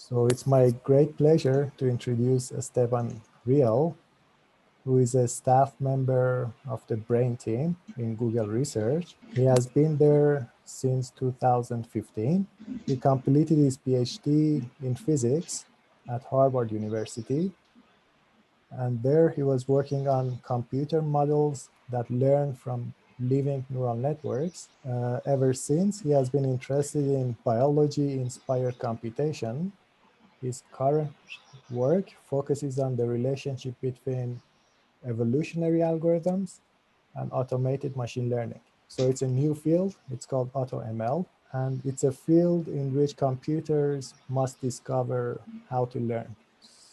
So it's my great pleasure to introduce Esteban Riel, who is a staff member of the Brain team in Google Research. He has been there since 2015. He completed his PhD in physics at Harvard University. And there he was working on computer models that learn from living neural networks. Ever since, he has been interested in biology-inspired computation. His current work focuses on the relationship between evolutionary algorithms and automated machine learning. So it's a new field. It's called AutoML, and it's a field in which computers must discover how to learn.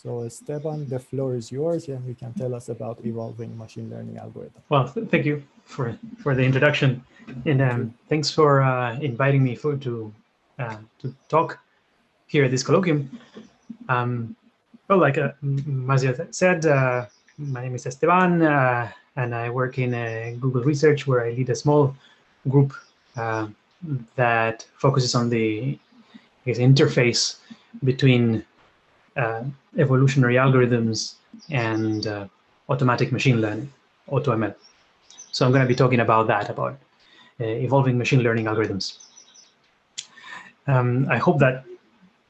So Esteban, the floor is yours, and you can tell us about evolving machine learning algorithms. Well, thank you for the introduction, and thanks for inviting me to talk here at this colloquium. Well, like Mazia said, my name is Esteban, and I work in Google Research, where I lead a small group that focuses on the interface between evolutionary algorithms and automatic machine learning, AutoML. So I'm going to be talking about that, about evolving machine learning algorithms. I hope that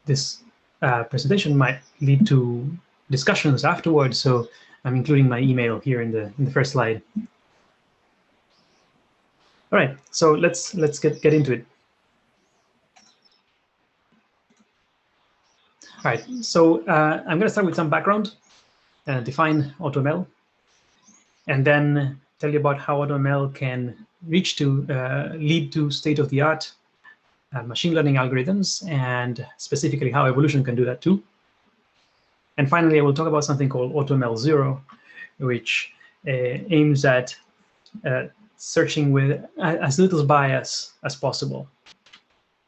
this presentation might lead to discussions afterwards. So I'm including my email here in the first slide. All right, so let's get into it. All right, so I'm going to start with some background, define AutoML, and then tell you about how AutoML can lead to state-of-the-art machine learning algorithms, and specifically how evolution can do that too. And finally, I will talk about something called AutoML 0, which aims at searching with as little bias as possible.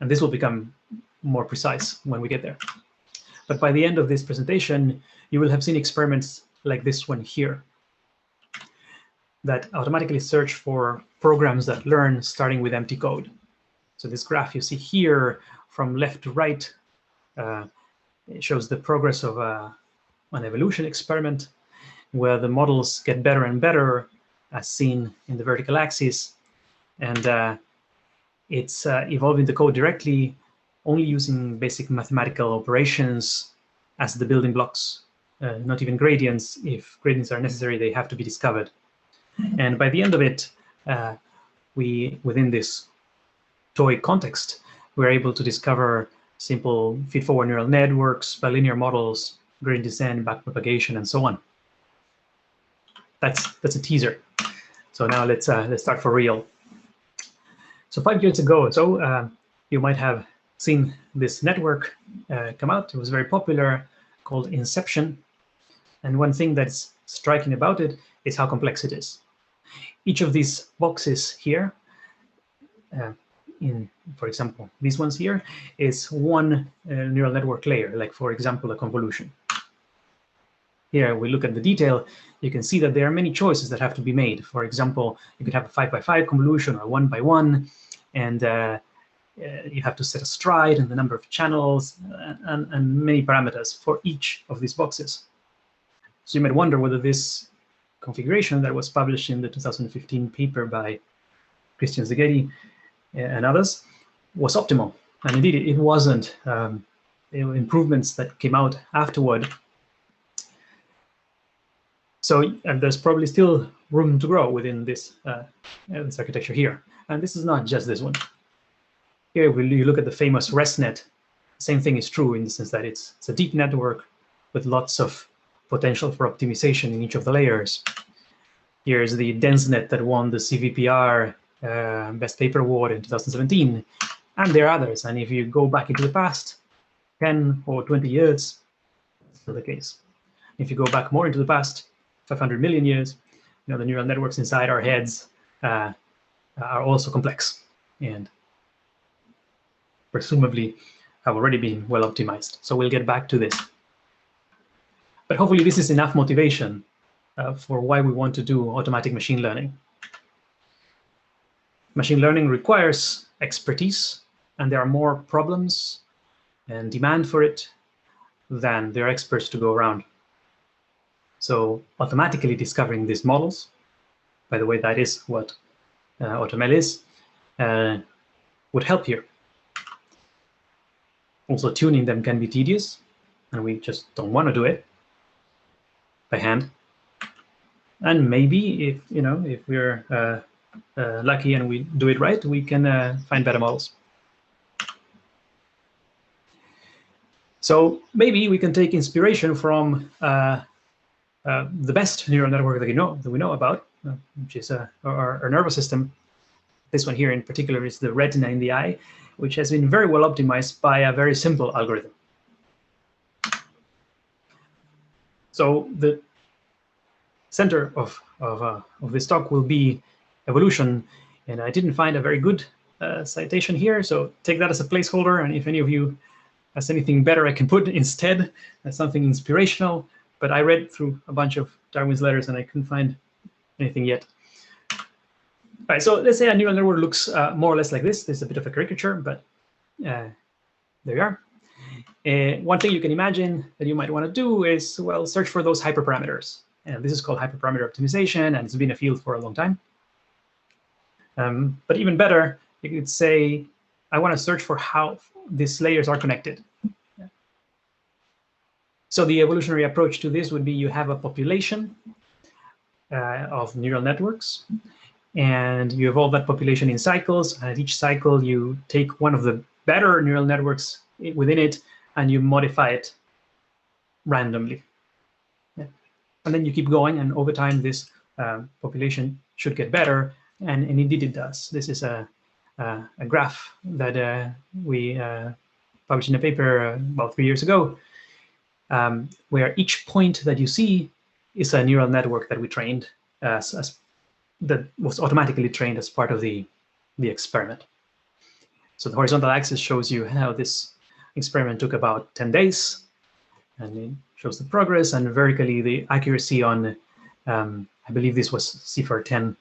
And this will become more precise when we get there. But by the end of this presentation, you will have seen experiments like this one here that automatically search for programs that learn starting with empty code. So this graph you see here from left to right it shows the progress of an evolution experiment where the models get better and better as seen in the vertical axis. And it's evolving the code directly, only using basic mathematical operations as the building blocks, not even gradients. If gradients are necessary, they have to be discovered. And by the end of it, within this toy context, we're able to discover simple feed-forward neural networks, bilinear models, gradient descent, backpropagation, and so on. That's a teaser. So now let's start for real. So 5 years ago, you might have seen this network come out. It was very popular, called Inception. And one thing that's striking about it is how complex it is. Each of these boxes here, for example, these ones here, is one neural network layer, like, for example, a convolution. Here, we look at the detail. You can see that there are many choices that have to be made. For example, you could have a 5x5 convolution or 1x1, and you have to set a stride and the number of channels and many parameters for each of these boxes. So you might wonder whether this configuration that was published in the 2015 paper by Christian Szegedy and others was optimal. And indeed, it wasn't. Improvements that came out afterward. So and there's probably still room to grow within this, this architecture here. And this is not just this one. Here, when you look at the famous ResNet, the same thing is true in the sense that it's a deep network with lots of potential for optimization in each of the layers. Here's the DenseNet that won the CVPR Best Paper Award in 2017. And there are others. And if you go back into the past, 10 or 20 years, that's still the case. If you go back more into the past, 500 million years, the neural networks inside our heads are also complex and presumably have already been well optimized. So we'll get back to this. But hopefully this is enough motivation for why we want to do automatic machine learning. Machine learning requires expertise, and there are more problems and demand for it than there are experts to go around. So automatically discovering these models, by the way, that is what AutoML is, would help here. Also, tuning them can be tedious, and we just don't want to do it by hand. And maybe if we're lucky and we do it right, we can find better models. So maybe we can take inspiration from the best neural network that we know about, which is our nervous system. This one here in particular is the retina in the eye, which has been very well optimized by a very simple algorithm. So the center of this talk will be evolution, and I didn't find a very good citation here, so take that as a placeholder, and if any of you has anything better I can put instead, as something inspirational. But I read through a bunch of Darwin's letters and I couldn't find anything yet. All right, so let's say a neural network looks more or less like this. This is a bit of a caricature, but there you are. One thing you can imagine that you might want to do is, well, search for those hyperparameters. And this is called hyperparameter optimization, and it's been a field for a long time. But even better, you could say, I want to search for how these layers are connected. So the evolutionary approach to this would be you have a population of neural networks, and you evolve that population in cycles. And at each cycle, you take one of the better neural networks within it, and you modify it randomly. And then you keep going, and over time, this population should get better, and indeed it does. This is a graph that we published in a paper about 3 years ago, where each point that you see is a neural network that we trained that was automatically trained as part of the experiment. So the horizontal axis shows you how this experiment took about 10 days, and it shows the progress, and vertically the accuracy on, I believe this was CIFAR 10.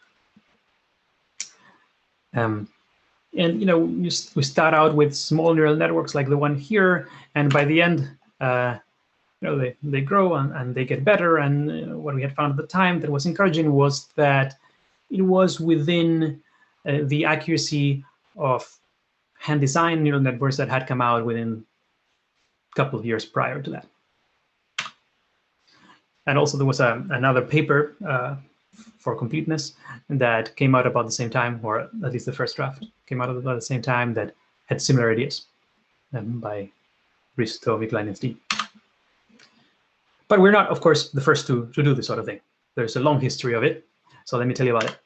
And we start out with small neural networks like the one here, and by the end, they grow and they get better. And what we had found at the time that was encouraging was that it was within the accuracy of hand-designed neural networks that had come out within a couple of years prior to that. And also there was another paper for completeness that came out about the same time, or at least the first draft came out about the same time, that had similar ideas by Risto, Miklan, and Steve. But we're not, of course, the first to do this sort of thing. There's a long history of it. So let me tell you about it.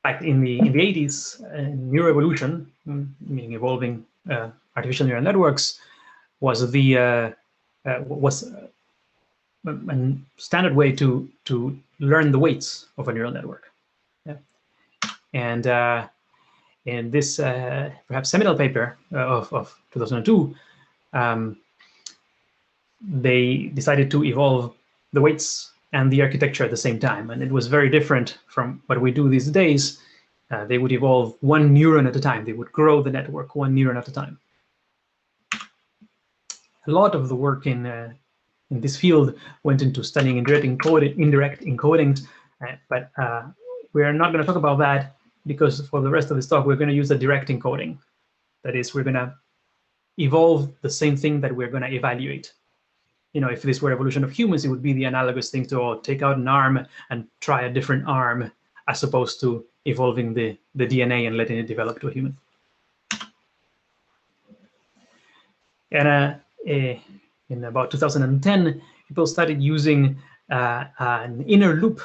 Back in the 80s, Neuro-Evolution, meaning evolving artificial neural networks, was a standard way to learn the weights of a neural network. Yeah. And in this perhaps seminal paper of 2002, they decided to evolve the weights and the architecture at the same time. And it was very different from what we do these days. They would evolve one neuron at a time. They would grow the network one neuron at a time. A lot of the work in this field went into studying indirect encoding, but we're not going to talk about that, because for the rest of this talk, we're going to use a direct encoding. That is, we're going to evolve the same thing that we're going to evaluate. If this were evolution of humans, it would be the analogous thing to take out an arm and try a different arm, as opposed to evolving the DNA and letting it develop to a human. And in about 2010, people started using an inner loop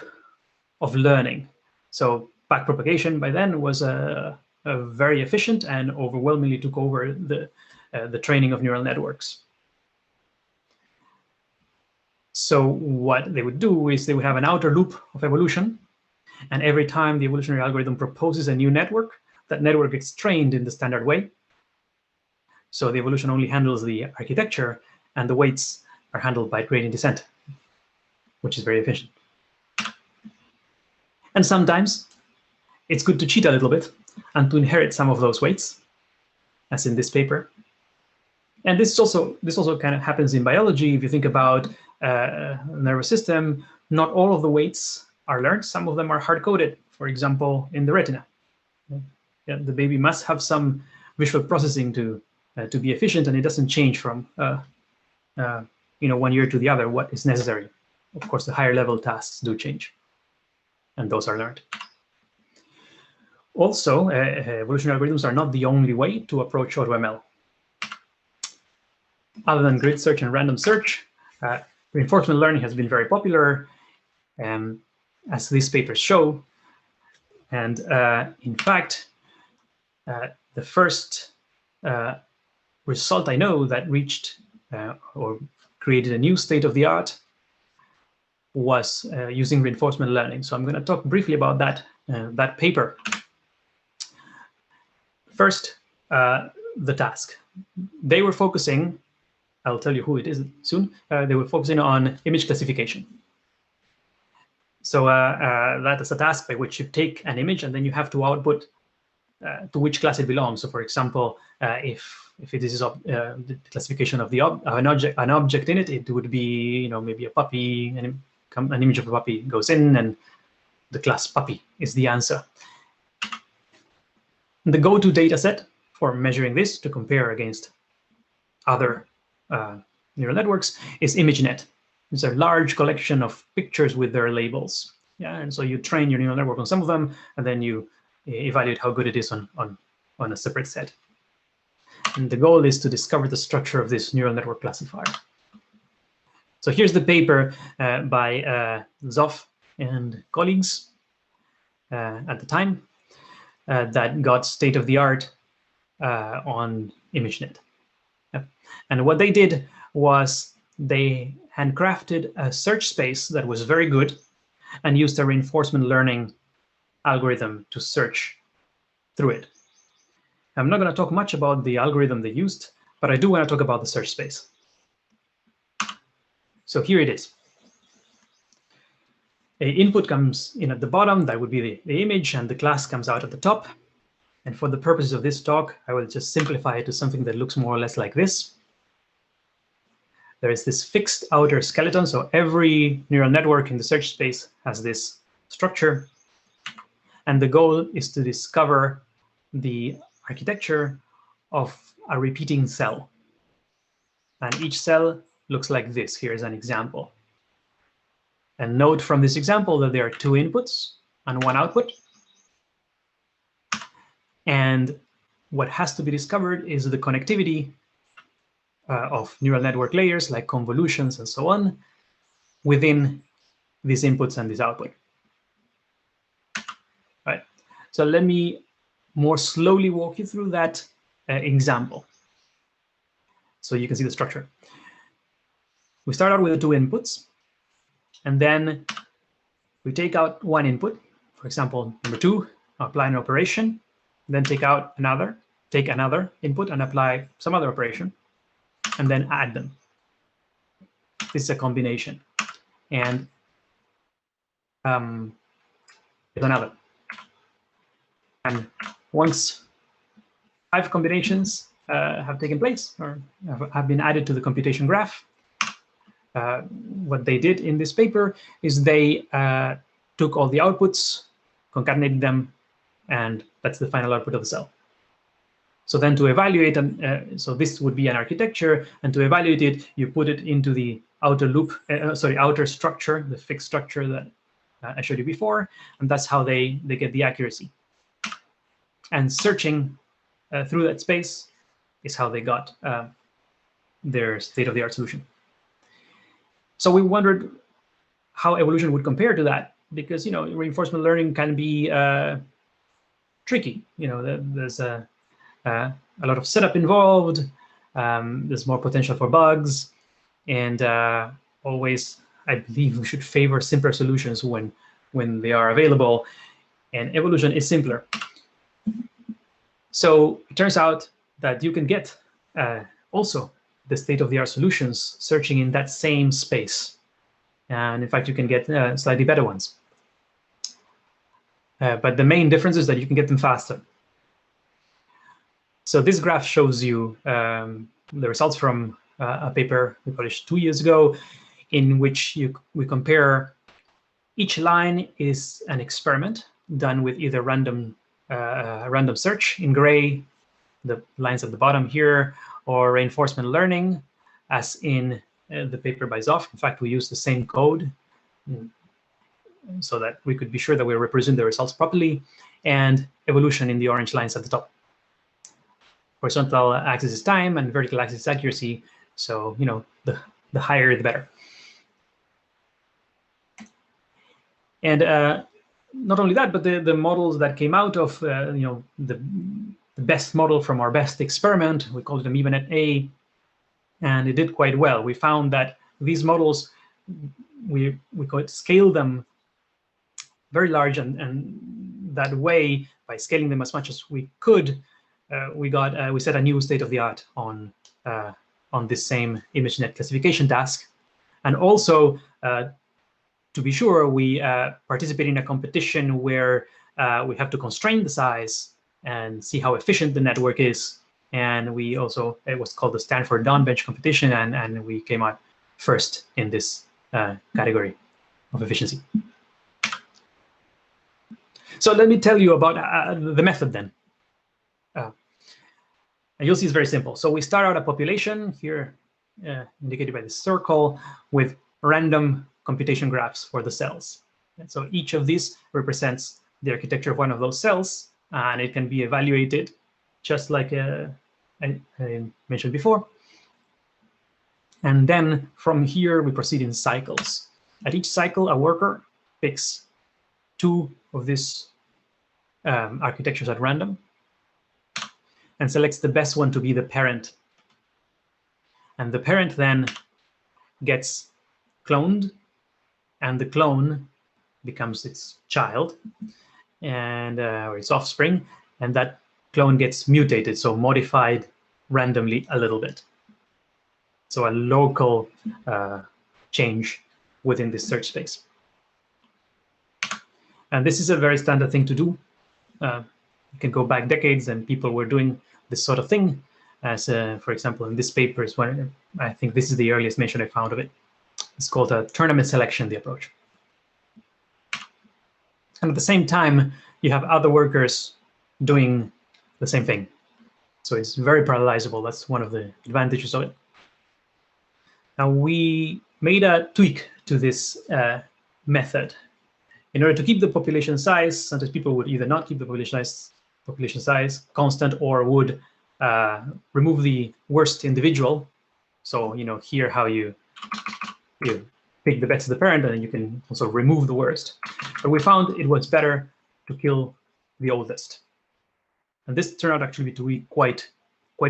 of learning. So backpropagation by then was very efficient and overwhelmingly took over the training of neural networks. So what they would do is they would have an outer loop of evolution, and every time the evolutionary algorithm proposes a new network, that network gets trained in the standard way. So the evolution only handles the architecture, and the weights are handled by gradient descent, which is very efficient. And sometimes it's good to cheat a little bit and to inherit some of those weights, as in this paper. And this also kind of happens in biology. If you think about nervous system, not all of the weights are learned. Some of them are hard-coded. For example, in the retina, the baby must have some visual processing to be efficient, and it doesn't change from 1 year to the other what is necessary. Of course, the higher level tasks do change, and those are learned. Also, evolutionary algorithms are not the only way to approach AutoML. Other than grid search and random search, reinforcement learning has been very popular, as these papers show. And in fact, the first result I know that reached or created a new state of the art was using reinforcement learning. So I'm going to talk briefly about that paper. First, the task. They were focusing, I'll tell you who it is soon, they were focusing on image classification. So that is a task by which you take an image and then you have to output to which class it belongs. So for example, if it is the classification of an object in it, it would be maybe a puppy, and an image of a puppy goes in, and the class puppy is the answer. The go-to data set for measuring this to compare against other neural networks is AmoebaNet. It's a large collection of pictures with their labels. And so you train your neural network on some of them, and then you evaluate how good it is on a separate set. And the goal is to discover the structure of this neural network classifier. So here's the paper by Zoff and colleagues at the time that got state-of-the-art on AmoebaNet. And what they did was they handcrafted a search space that was very good and used a reinforcement learning algorithm to search through it. I'm not going to talk much about the algorithm they used, but I do want to talk about the search space. So here it is. An input comes in at the bottom, that would be the image, and the class comes out at the top. And for the purposes of this talk, I will just simplify it to something that looks more or less like this. There is this fixed outer skeleton, so every neural network in the search space has this structure. And the goal is to discover the architecture of a repeating cell. And each cell looks like this. Here's an example. And note from this example that there are 2 inputs and 1 output. And what has to be discovered is the connectivity of neural network layers, like convolutions and so on, within these inputs and this output. All right. So let me more slowly walk you through that example, so you can see the structure. We start out with the 2 inputs, and then we take out 1 input, for example, number 2, apply an operation, then take another input and apply some other operation, and then add them. This is a combination. And here's another. And once 5 combinations have taken place or have been added to the computation graph, what they did in this paper is they took all the outputs, concatenated them, and that's the final output of the cell. So then to evaluate, so this would be an architecture, and to evaluate it, you put it into the outer structure, the fixed structure that I showed you before, and that's how they get the accuracy. And searching through that space is how they got their state-of-the-art solution. So we wondered how evolution would compare to that, because reinforcement learning can be tricky. There's a lot of setup involved. There's more potential for bugs, and always, I believe, we should favor simpler solutions when they are available. And evolution is simpler. So it turns out that you can get also the state-of-the-art solutions searching in that same space. And in fact, you can get slightly better ones. But the main difference is that you can get them faster. So this graph shows you the results from a paper we published 2 years ago, in which we compare each line is an experiment done with either random search in gray, the lines at the bottom here, or reinforcement learning, as in the paper by Zoff. In fact, we use the same code so that we could be sure that we represent the results properly, and evolution in the orange lines at the top. Horizontal axis is time, and vertical axis is accuracy. So, you know, the higher, the better. And not only that, but the models that came out of, you know, the best model from our best experiment, we called it AmoebaNet-A, and it did quite well. We found that these models, we could scale them very large, and that way, by scaling them as much as we could, we set a new state of the art on this same ImageNet classification task. And also, to be sure, we participate in a competition where we have to constrain the size and see how efficient the network is. And we also, it was called the Stanford Downbench competition, and we came out first in this category of efficiency. So let me tell you about the method then. And you'll see it's very simple. So we start out a population here, indicated by this circle, with random computation graphs for the cells. And so each of these represents the architecture of one of those cells, and it can be evaluated just like I mentioned before. And then from here, we proceed in cycles. At each cycle, a worker picks two of these architectures at random and selects the best one to be the parent. And the parent then gets cloned, and the clone becomes its child and or its offspring, and that clone gets mutated, so modified randomly a little bit. So a local change within this search space. And this is a very standard thing to do. You can go back decades, and people were doing this sort of thing. As for example, in this paper is when I think this is the earliest mention I found of it. It's called a tournament selection, the approach. And at the same time, you have other workers doing the same thing. So it's very parallelizable. That's one of the advantages of it. Now, we made a tweak to this method. In order to keep the population size, sometimes people would either not keep the population size constant, or would remove the worst individual. So, you know, here how you pick the best of the parent, and then you can also remove the worst. But we found it was better to kill the oldest. And this turned out actually to be quite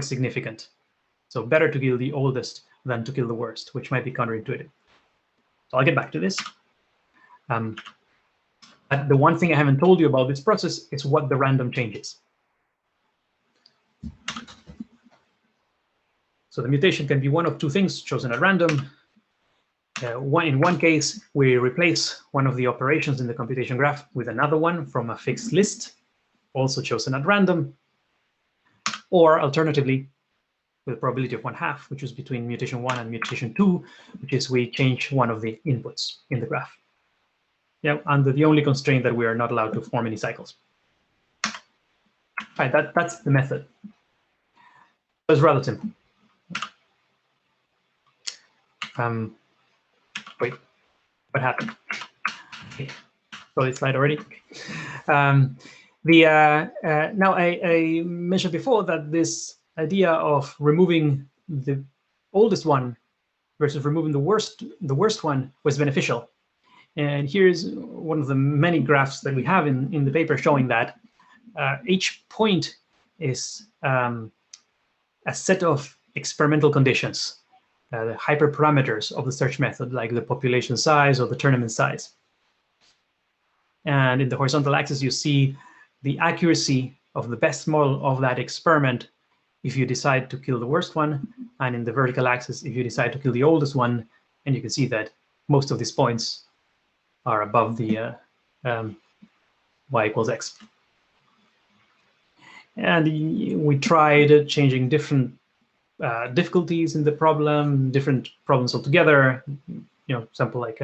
significant. So better to kill the oldest than to kill the worst, which might be counterintuitive. So I'll get back to this. But the one thing I haven't told you about this process is what the random changes. So the mutation can be one of two things chosen at random. In one case, we replace one of the operations in the computation graph with another one from a fixed list, also chosen at random. Or alternatively, with a probability of 1/2, which is between mutation 1 and mutation 2, which is we change one of the inputs in the graph. Yeah, under the only constraint that we are not allowed to form any cycles. All right, that's the method. It's rather simple. Wait, what happened? Okay. Saw this slide already. Now I mentioned before that this idea of removing the oldest one versus removing the worst one was beneficial. And here's one of the many graphs that we have in the paper showing that each point is a set of experimental conditions, the hyperparameters of the search method, like the population size or the tournament size. And in the horizontal axis, you see the accuracy of the best model of that experiment if you decide to kill the worst one, and in the vertical axis, if you decide to kill the oldest one. And you can see that most of these points are above the y = x. And we tried changing different difficulties in the problem, different problems altogether. Example like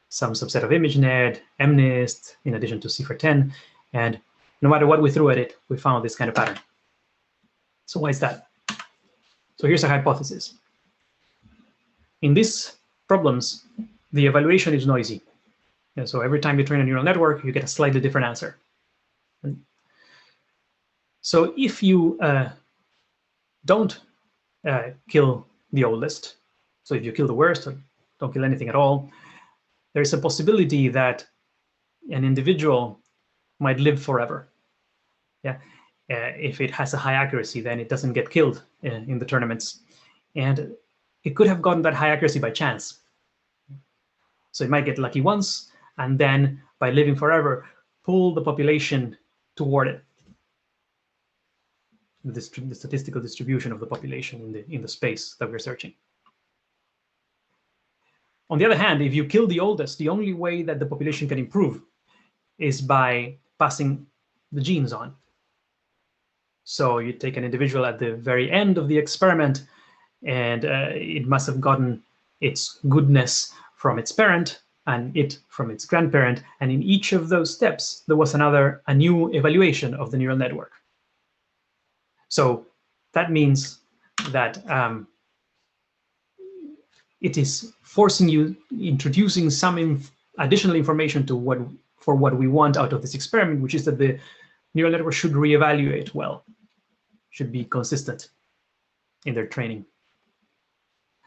some subset of ImageNet, MNIST, in addition to C410. And no matter what we threw at it, we found this kind of pattern. So why is that? So here's a hypothesis. In these problems, the evaluation is noisy. And so every time you train a neural network, you get a slightly different answer. And so if you don't kill the oldest, so if you kill the worst or don't kill anything at all, there's a possibility that an individual might live forever. Yeah, if it has a high accuracy, then it doesn't get killed in the tournaments, and it could have gotten that high accuracy by chance. So it might get lucky once, and then by living forever, pull the population toward it. The statistical distribution of the population in the space that we're searching. On the other hand, if you kill the oldest, the only way that the population can improve is by passing the genes on. So you take an individual at the very end of the experiment, and it must have gotten its goodness from its parent and it from its grandparent. And in each of those steps, there was a new evaluation of the neural network. So that means that it is forcing you, introducing some additional information to for what we want out of this experiment, which is that the neural network should reevaluate well, should be consistent in their training.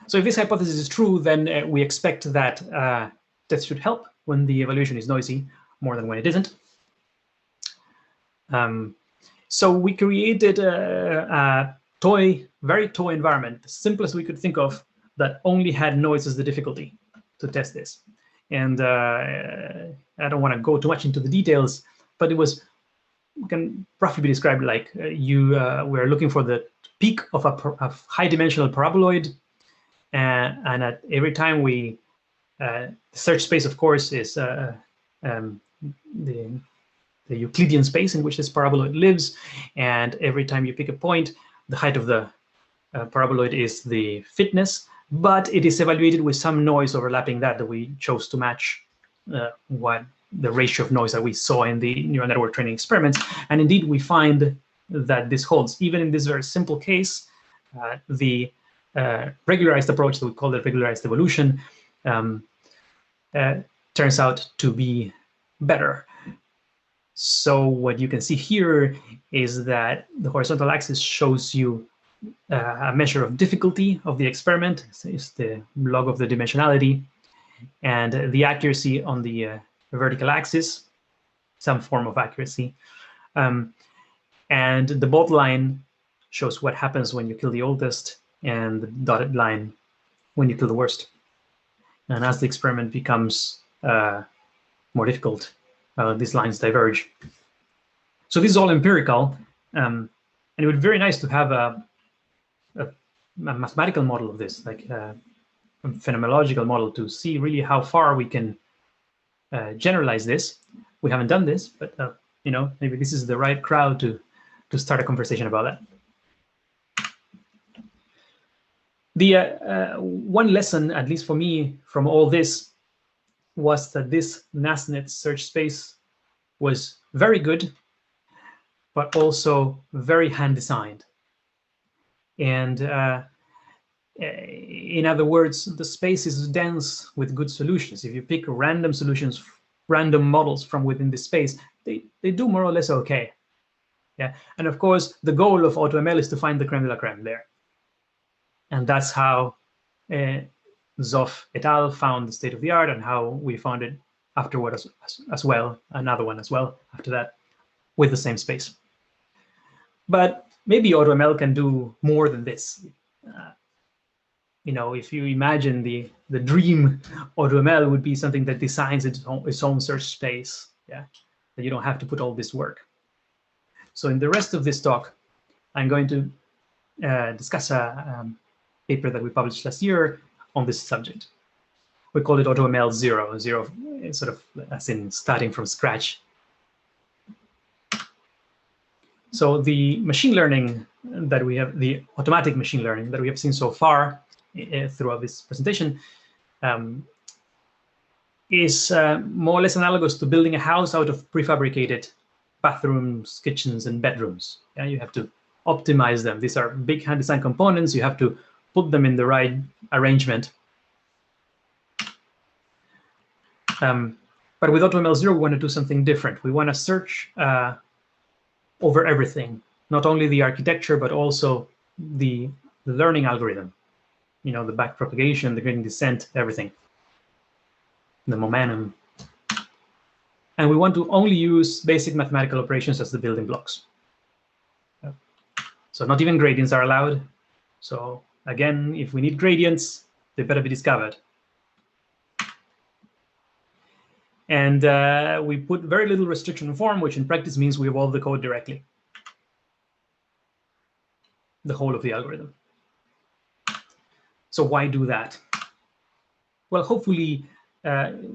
So if this hypothesis is true, then we expect that that should help when the evaluation is noisy more than when it isn't. So we created a very toy environment, the simplest we could think of, that only had noise as the difficulty to test this. And I don't want to go too much into the details, but it can roughly be described like we're looking for the peak of a high-dimensional paraboloid, and at every time we the search space, of course, is the Euclidean space in which this paraboloid lives, and every time you pick a point, the height of the paraboloid is the fitness, but it is evaluated with some noise overlapping that we chose to match what the ratio of noise that we saw in the neural network training experiments. And indeed, we find that this holds. Even in this very simple case, the regularized approach that we call the regularized evolution turns out to be better. So what you can see here is that the horizontal axis shows you a measure of difficulty of the experiment. It's the log of the dimensionality, and the accuracy on the vertical axis, some form of accuracy. And the bold line shows what happens when you kill the oldest, and the dotted line when you kill the worst. And as the experiment becomes more difficult, these lines diverge. So this is all empirical, and it would be very nice to have a mathematical model of this, like a phenomenological model, to see really how far we can generalize this. We haven't done this, but maybe this is the right crowd to start a conversation about that. The one lesson, at least for me, from all this was that this NASNet search space was very good, but also very hand designed. And in other words, the space is dense with good solutions. If you pick random solutions, random models from within the space, they do more or less okay. Yeah, and of course, the goal of AutoML is to find the creme de la creme there. And that's how Zoff et al. Found the state of the art, and how we found it afterward as well, another one as well after that, with the same space. But maybe AutoML can do more than this. If you imagine the dream, AutoML would be something that designs its own search space, yeah, that you don't have to put all this work. So in the rest of this talk, I'm going to discuss a paper that we published last year on this subject. We call it AutoML 0, sort of as in starting from scratch. So the machine learning that we have, the automatic machine learning that we have seen so far throughout this presentation, is more or less analogous to building a house out of prefabricated bathrooms, kitchens, and bedrooms. Yeah, you have to optimize them. These are big hand design components. You have to put them in the right arrangement. But with AutoML 0, we want to do something different. We want to search over everything, not only the architecture, but also the learning algorithm. You know, the backpropagation, the gradient descent, everything, the momentum. And we want to only use basic mathematical operations as the building blocks. So not even gradients are allowed. So again, if we need gradients, they better be discovered. And we put very little restriction in form, which in practice means we evolve the code directly, the whole of the algorithm. So why do that? Well, hopefully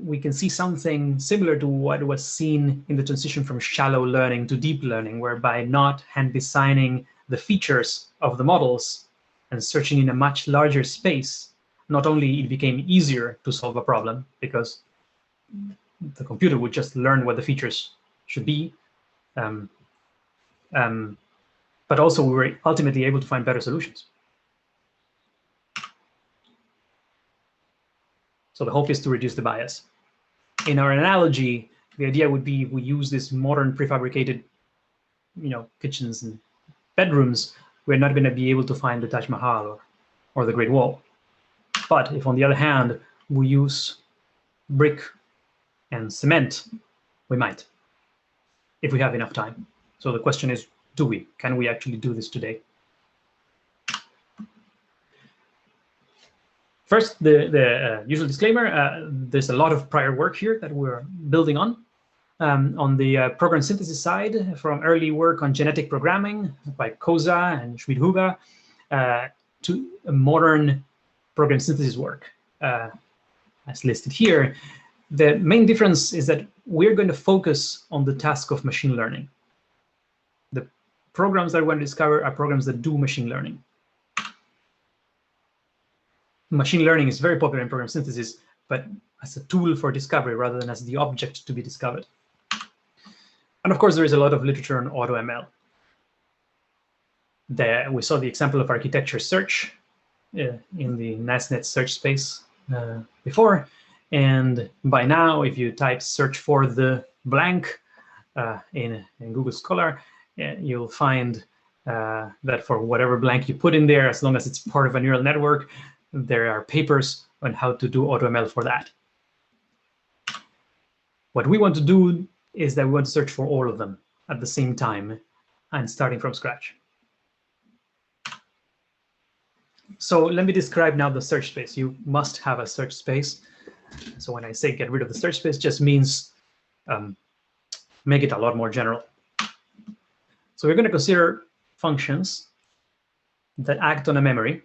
we can see something similar to what was seen in the transition from shallow learning to deep learning, whereby not hand designing the features of the models and searching in a much larger space, not only it became easier to solve a problem because the computer would just learn what the features should be, but also we were ultimately able to find better solutions. So the hope is to reduce the bias. In our analogy, the idea would be we use this modern prefabricated, kitchens and bedrooms. We're not going to be able to find the Taj Mahal or the Great Wall. But if, on the other hand, we use brick and cement, we might, if we have enough time. So the question is, do we? Can we actually do this today? First, the usual disclaimer, there's a lot of prior work here that we're building on. On the program synthesis side, from early work on genetic programming by Koza and Schmid-Huber to modern program synthesis work, as listed here. The main difference is that we're going to focus on the task of machine learning. The programs that we're going to discover are programs that do machine learning. Machine learning is very popular in program synthesis, but as a tool for discovery rather than as the object to be discovered. And of course, there is a lot of literature on AutoML. We saw the example of architecture search in the NASNet search space before. And by now, if you type search for the blank in Google Scholar, you'll find that for whatever blank you put in there, as long as it's part of a neural network, there are papers on how to do AutoML for that. What we want to do is that we want to search for all of them at the same time and starting from scratch. So let me describe now the search space. You must have a search space. So when I say get rid of the search space, just means make it a lot more general. So we're going to consider functions that act on a memory.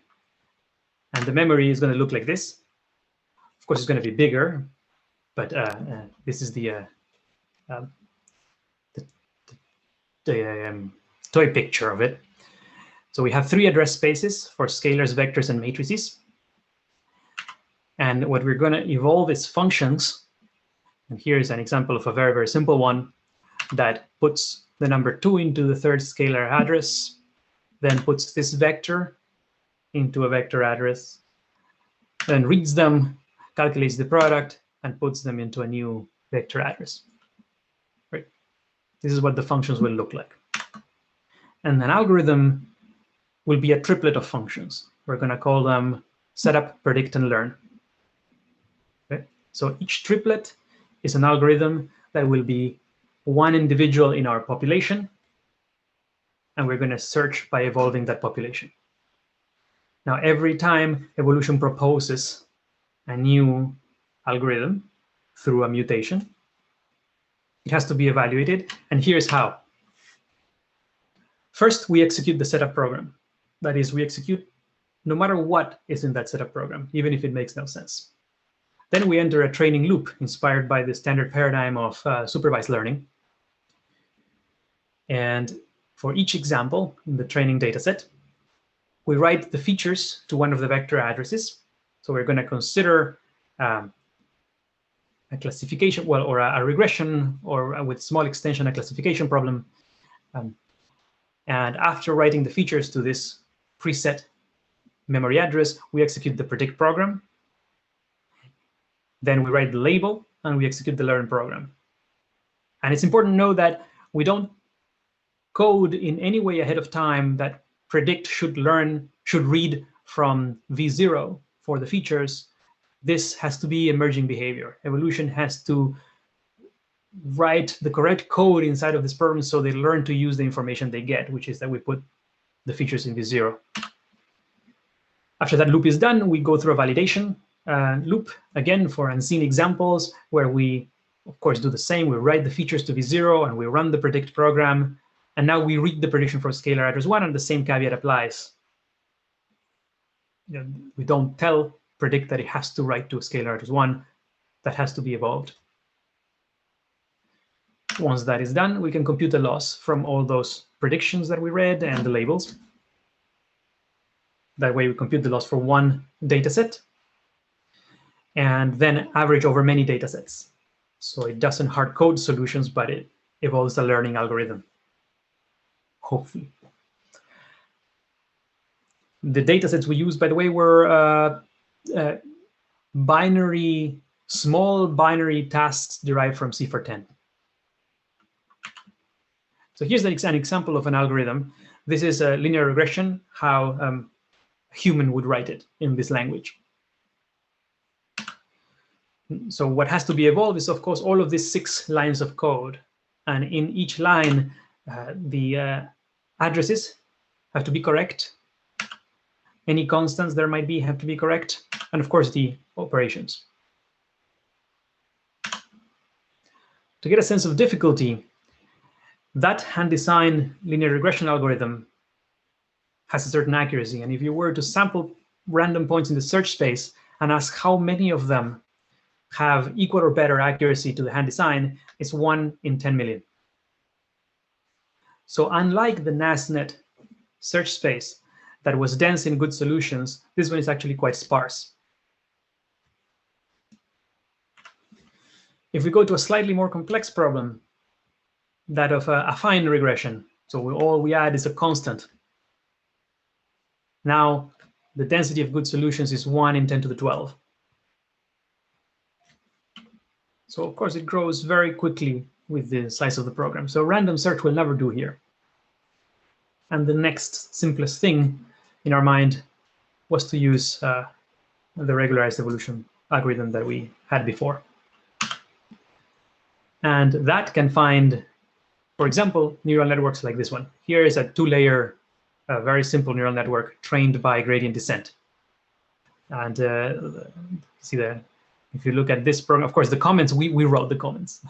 And the memory is going to look like this. Of course, it's going to be bigger, but this is the toy picture of it. So we have 3 address spaces for scalars, vectors, and matrices. And what we're going to evolve is functions. And here's an example of a very, very simple one that puts the number 2 into the 3rd scalar address, then puts this vector into a vector address, then reads them, calculates the product, and puts them into a new vector address. Right? This is what the functions will look like. And an algorithm will be a triplet of functions. We're going to call them setup, predict, and learn. Okay? So each triplet is an algorithm that will be one individual in our population, and we're going to search by evolving that population. Now, every time evolution proposes a new algorithm through a mutation, it has to be evaluated, and here's how. First, we execute the setup program. That is, we execute no matter what is in that setup program, even if it makes no sense. Then we enter a training loop inspired by the standard paradigm of supervised learning. And for each example in the training data set, we write the features to one of the vector addresses. So we're going to consider a classification, well, or a regression, or with small extension, a classification problem. And after writing the features to this preset memory address, we execute the predict program. Then we write the label, and we execute the learn program. And it's important to know that we don't code in any way ahead of time that predict should read from V0 for the features. This has to be emerging behavior. Evolution has to write the correct code inside of this program so they learn to use the information they get, which is that we put the features in V0. After that loop is done, we go through a validation loop, again, for unseen examples, where we, of course, do the same. We write the features to V0, and we run the predict program. And now we read the prediction for scalar address 1, and the same caveat applies. We don't tell predict that it has to write to a scalar address 1. That has to be evolved. Once that is done, we can compute the loss from all those predictions that we read and the labels. That way, we compute the loss for one data set, and then average over many data sets. So it doesn't hard code solutions, but it evolves a learning algorithm, hopefully. The data sets we used, by the way, were small binary tasks derived from CIFAR10. So here's an example of an algorithm. This is a linear regression, how a human would write it in this language. So what has to be evolved is, of course, all of these 6 lines of code. And in each line, the addresses have to be correct. Any constants there might be have to be correct. And of course, the operations. To get a sense of difficulty, that hand-designed linear regression algorithm has a certain accuracy. And if you were to sample random points in the search space and ask how many of them have equal or better accuracy to the hand design, it's 1 in 10 million. So unlike the NASNet search space that was dense in good solutions, this one is actually quite sparse. If we go to a slightly more complex problem, that of a affine regression, so all we add is a constant. Now, the density of good solutions is 1 in 10 to the 12. So of course, it grows very quickly with the size of the program. So random search will never do here. And the next simplest thing in our mind was to use the regularized evolution algorithm that we had before. And that can find, for example, neural networks like this one. Here is a 2-layer, very simple neural network trained by gradient descent. And see that if you look at this program, of course, the comments, we wrote the comments.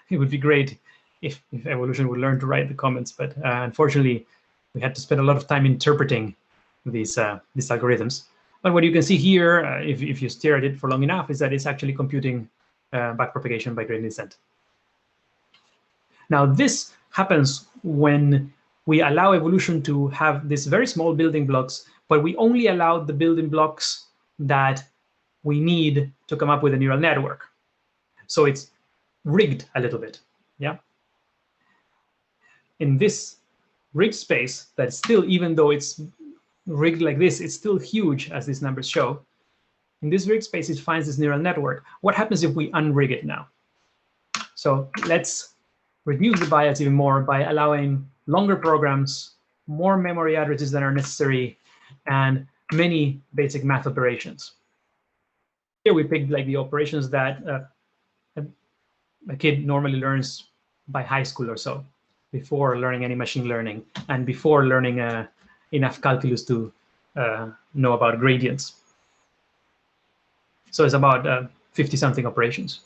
It would be great if evolution would learn to write the comments, but unfortunately, we had to spend a lot of time interpreting these algorithms. But what you can see here, if you stare at it for long enough, is that it's actually computing backpropagation by gradient descent. Now, this happens when we allow evolution to have these very small building blocks, but we only allow the building blocks that we need to come up with a neural network. So it's rigged a little bit, yeah? In this rigged space, that still, even though it's rigged like this, it's still huge, as these numbers show. In this rigged space, it finds this neural network. What happens if we unrig it now? So let's reduce the bias even more by allowing longer programs, more memory addresses than are necessary, and many basic math operations. Here we picked like the operations that a kid normally learns by high school or so, before learning any machine learning and before learning enough calculus to know about gradients. So it's about 50-something operations.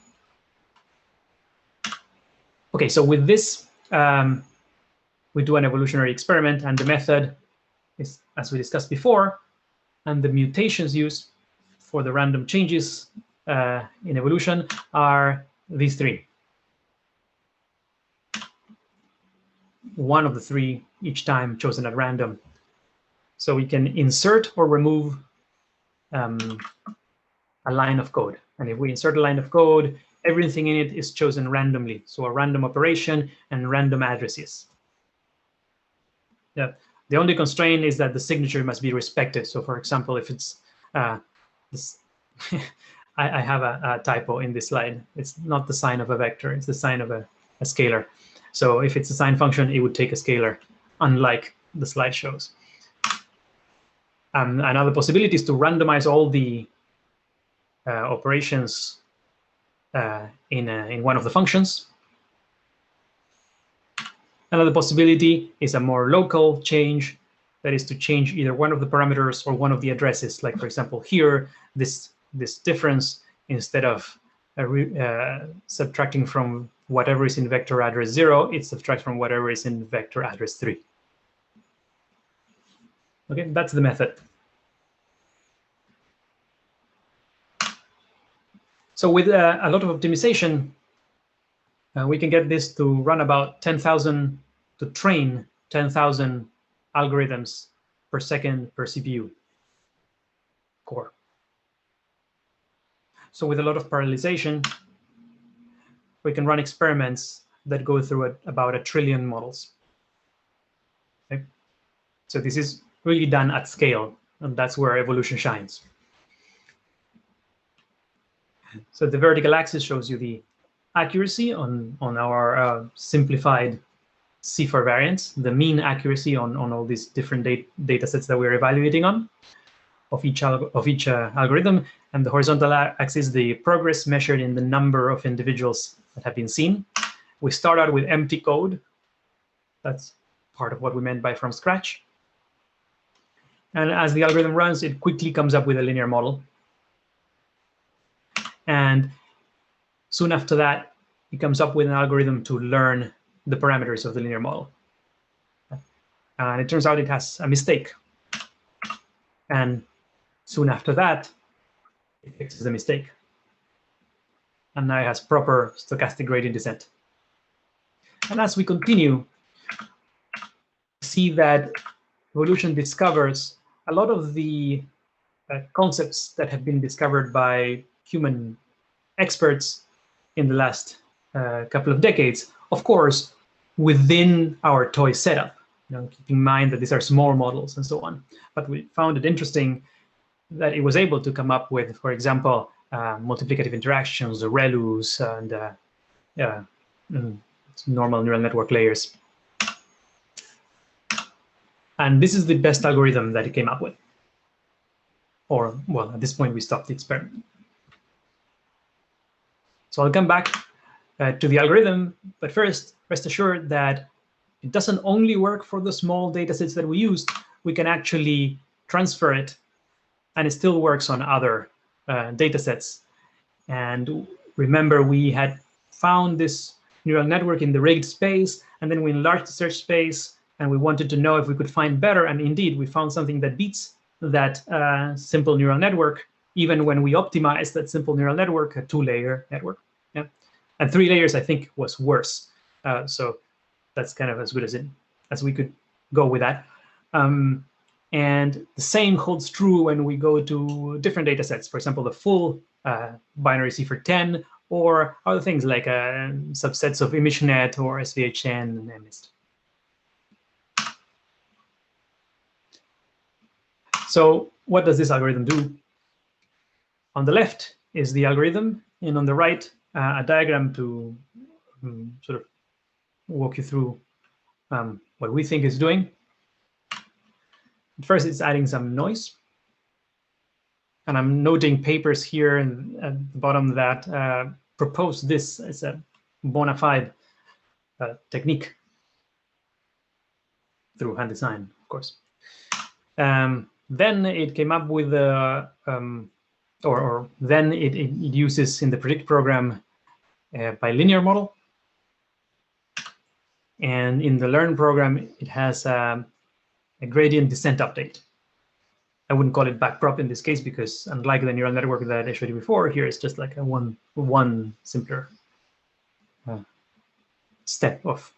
Okay, so with this, we do an evolutionary experiment, and the method is, as we discussed before, and the mutations used for the random changes in evolution are these 3. One of the 3 each time chosen at random. So we can insert or remove a line of code. And if we insert a line of code, everything in it is chosen randomly. So a random operation and random addresses. Yeah. The only constraint is that the signature must be respected. So for example, if it's this, I have a typo in this slide. It's not the sign of a vector, it's the sign of a scalar. So if it's a sign function, it would take a scalar, unlike the slide shows. Another possibility is to randomize all the operations in one of the functions. Another possibility is a more local change, that is to change either one of the parameters or one of the addresses. Like for example, here, this difference, instead of subtracting from whatever is in vector address 0, it subtracts from whatever is in vector address 3. Okay, that's the method. So with a lot of optimization, we can get this to run about 10,000, to train 10,000 algorithms per second per CPU core. So with a lot of parallelization, we can run experiments that go through about 1 trillion models. Okay? So this is really done at scale, and that's where evolution shines. So the vertical axis shows you the accuracy on our simplified C4 variants, the mean accuracy on all these different data sets that we're evaluating on of each algorithm, and the horizontal axis, the progress measured in the number of individuals that have been seen. We start out with empty code. That's part of what we meant by from scratch. And as the algorithm runs, it quickly comes up with a linear model. And soon after that, it comes up with an algorithm to learn the parameters of the linear model. And it turns out it has a mistake. And soon after that, it fixes the mistake. And now it has proper stochastic gradient descent. And as we continue, see that evolution discovers a lot of the concepts that have been discovered by human experts in the last couple of decades, of course, within our toy setup. Keep in mind that these are small models and so on. But we found it interesting that it was able to come up with, for example, multiplicative interactions, the ReLUs, and normal neural network layers. And this is the best algorithm that it came up with. Or, well, at this point, we stopped the experiment. So I'll come back to the algorithm, but first, rest assured that it doesn't only work for the small data sets that we used. We can actually transfer it, and it still works on other data sets. And remember, we had found this neural network in the rigged space, and then we enlarged the search space, and we wanted to know if we could find better. And indeed, we found something that beats that simple neural network, even when we optimized that simple neural network, a 2-layer network. Yeah. And 3 layers, I think, was worse. So that's kind of as good as we could go with that. And the same holds true when we go to different data sets. For example, the full binary C410, or other things like subsets of ImageNet or SVHN and MNIST. So what does this algorithm do? On the left is the algorithm, and on the right, a diagram to sort of walk you through what we think it's doing. First, it's adding some noise. And I'm noting papers here at the bottom that propose this as a bona fide technique through hand design, of course. Then it came up with then it uses in the predict program a bilinear model. And in the learn program, it has a gradient descent update. I wouldn't call it backprop in this case, because unlike the neural network that I showed you before, here it's just like a one simpler step of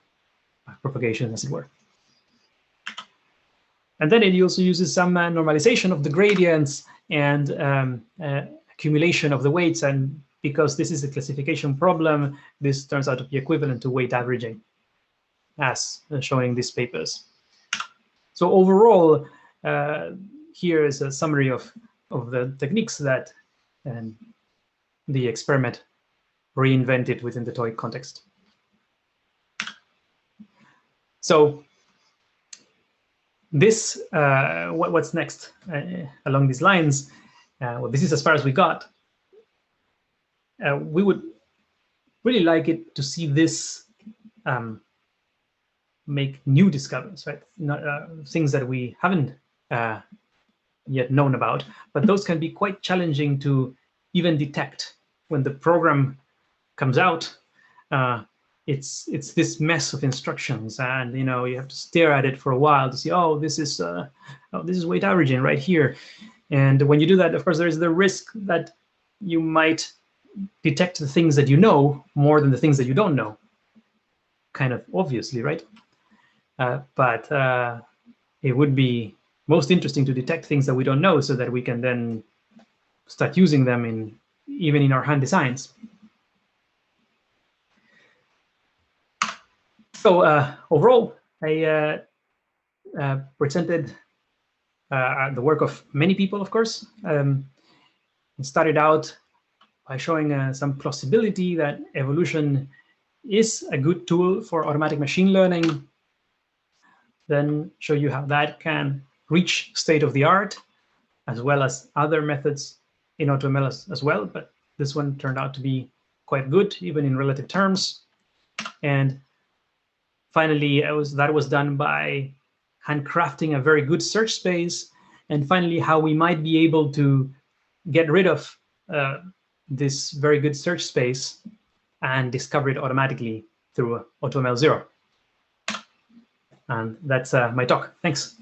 propagation, as it were. And then it also uses some normalization of the gradients and accumulation of the weights. And because this is a classification problem, this turns out to be equivalent to weight averaging, as shown in these papers. So overall, here is a summary of the techniques that the experiment reinvented within the TOEIC context. So this, what's next along these lines? Well, this is as far as we got. We would really like it to see this make new discoveries, right? Things that we haven't yet known about, but those can be quite challenging to even detect when the program comes out. It's this mess of instructions, and you have to stare at it for a while to see, oh, this is weight averaging right here. And when you do that, of course, there is the risk that you might detect the things that you know more than the things that you don't know. Kind of obviously, right? But it would be most interesting to detect things that we don't know, so that we can then start using them even in our hand designs. So overall, I presented the work of many people, of course. Started out by showing some plausibility that evolution is a good tool for automatic machine learning. Then show you how that can reach state of the art, as well as other methods in AutoML as well. But this one turned out to be quite good, even in relative terms. And finally, that was done by handcrafting a very good search space. And finally, how we might be able to get rid of this very good search space and discover it automatically through AutoML 0. And that's my talk. Thanks.